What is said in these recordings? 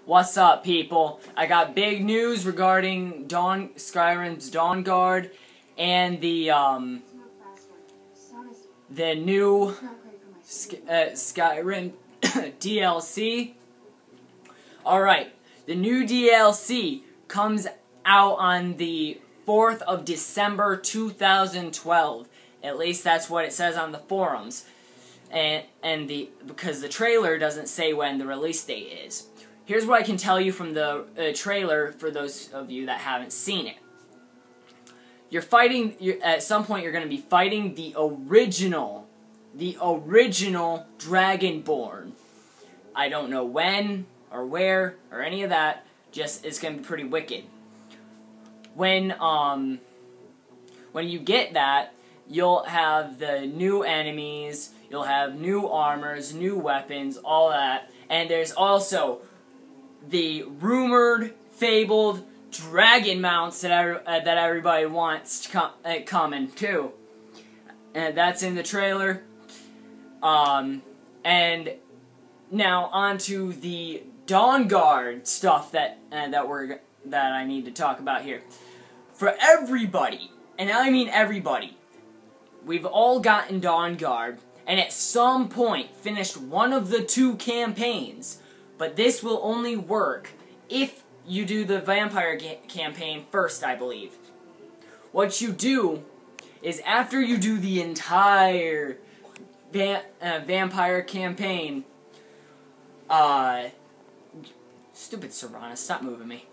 What's up, people? I got big news regarding Skyrim's Dawnguard and the new Skyrim DLC. Alright, the new DLC comes out on the 4th of December 2012. At least that's what it says on the forums. Because the trailer doesn't say when the release date is. Here's what I can tell you from the trailer for those of you that haven't seen it. At some point you're going to be fighting the original Dragonborn. I don't know when or where or any of that. Just it's going to be pretty wicked. When you get that, you'll have the new enemies, you'll have new armors, new weapons, all that, and there's also the rumored, fabled dragon mounts that everybody wants coming too, and that's in the trailer. And now onto the dawnguard stuff that I need to talk about here. For everybody, and I mean everybody, we've all gotten dawnguard, and at some point finished one of the two campaigns. But this will only work if you do the vampire campaign first, I believe. What you do is after you do the entire vampire campaign, stupid Serana, stop moving me.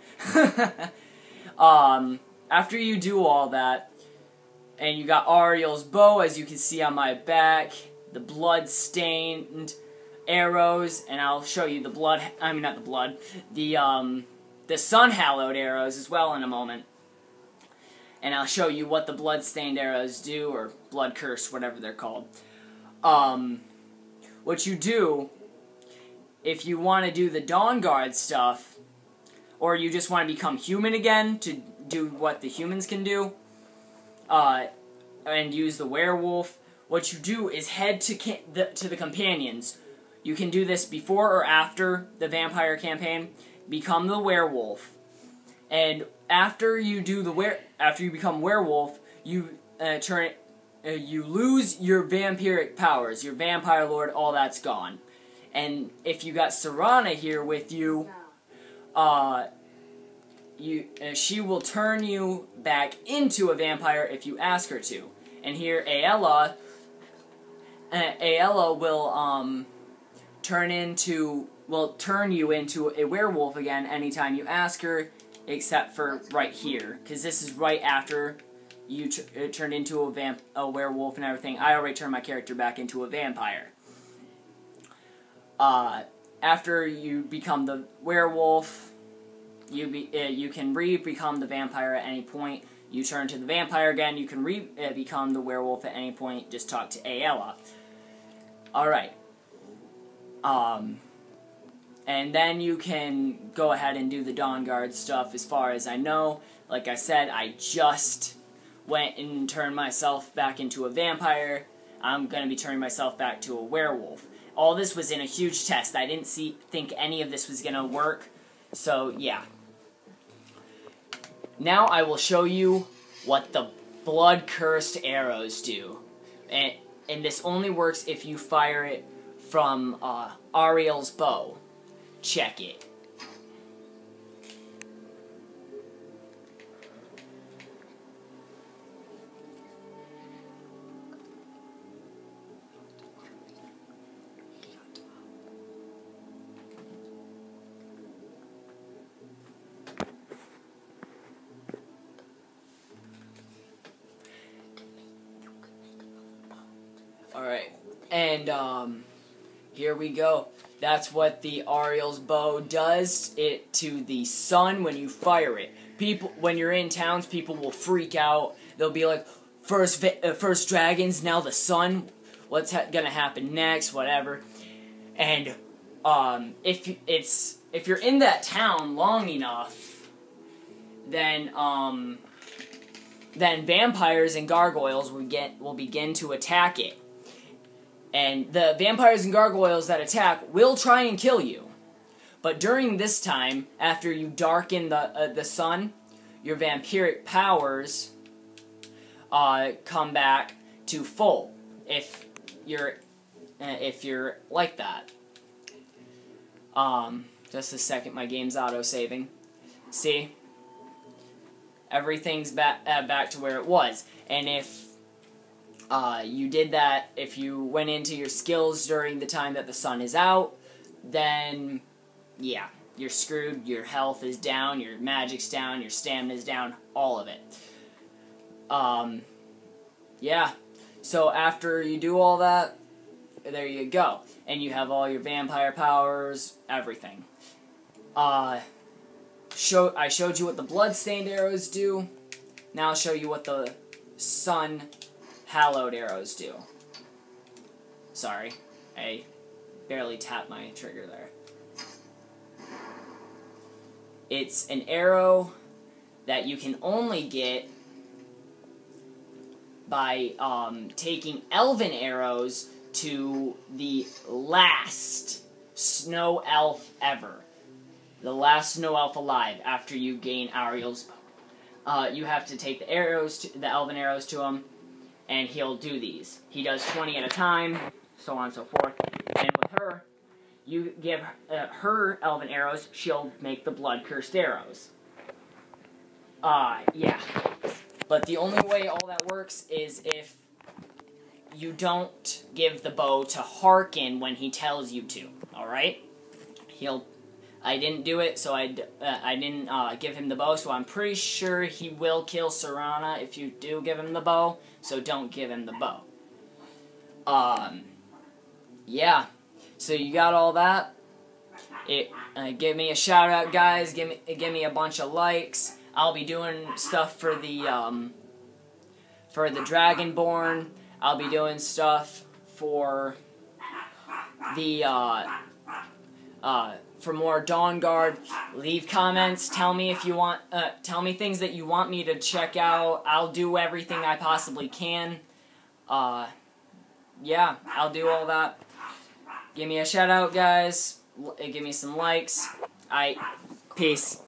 After you do all that, and you got Ariel's bow, as you can see on my back, the blood-stained arrows, and I'll show you the sun-hallowed arrows as well in a moment. And I'll show you what the blood-stained arrows do, or blood-cursed, whatever they're called. What you do, if you want to do the dawnguard stuff, or you just want to become human again to do what the humans can do, and use the werewolf, what you do is head to the companions. You can do this before or after the vampire campaign. Become the werewolf, and after you become werewolf, you lose your vampiric powers, your vampire lord, all that's gone. And if you got Serana here with you, she will turn you back into a vampire if you ask her to. And here Aella will turn you into a werewolf again anytime you ask her, except for right here, because this is right after you turned into a werewolf and everything. I already turned my character back into a vampire. After you become the werewolf, you can become the vampire at any point. You turn to the vampire again, you can become the werewolf at any point. Just talk to Aella. Alright. And then you can go ahead and do the dawnguard stuff. As far as I know, like I said, I just went and turned myself back into a vampire. I'm going to be turning myself back to a werewolf. All this was in a huge test. I didn't think any of this was going to work. So, yeah. Now I will show you what the blood-cursed arrows do. And this only works if you fire it from Ariel's bow. Check it. Alright, and here we go. That's what the Ariel's bow does to the sun when you fire it. When you're in towns, people will freak out. They'll be like, first dragons, now the sun. What's gonna happen next? Whatever. And if you're in that town long enough, then vampires and gargoyles will begin to attack it. And the vampires and gargoyles that attack will try and kill you. But during this time, after you darken the sun, your vampiric powers come back to full. If you're like that. Just a second, my game's auto-saving. See? Everything's back to where it was. And if you did that, if you went into your skills during the time that the sun is out, then, yeah, you're screwed. Your health is down, your magic's down, your stamina's down, all of it. Yeah. So after you do all that, there you go. And you have all your vampire powers, everything. I showed you what the blood-stained arrows do. Now I'll show you what the sun-hallowed arrows do. Sorry, I barely tapped my trigger there. It's an arrow that you can only get by taking elven arrows to the last snow elf ever. The last snow elf alive after you gain Ariel's bow. You have to take the elven arrows to him, and he'll do these. He does 20 at a time, so on and so forth. And with her, you give her elven arrows, she'll make the blood-cursed arrows. Yeah. But the only way all that works is if you don't give the bow to Harkin when he tells you to, alright? I didn't do it, so I didn't give him the bow, so I'm pretty sure he will kill Serana if you do give him the bow, so don't give him the bow. Yeah. So you got all that. Give me a shout out, guys. Give me a bunch of likes. I'll be doing stuff for the Dragonborn. I'll be doing stuff for the for more Dawnguard. Leave comments. Tell me if you want. Tell me things that you want me to check out. I'll do everything I possibly can. Yeah, I'll do all that. Give me a shout out, guys. Give me some likes. Peace.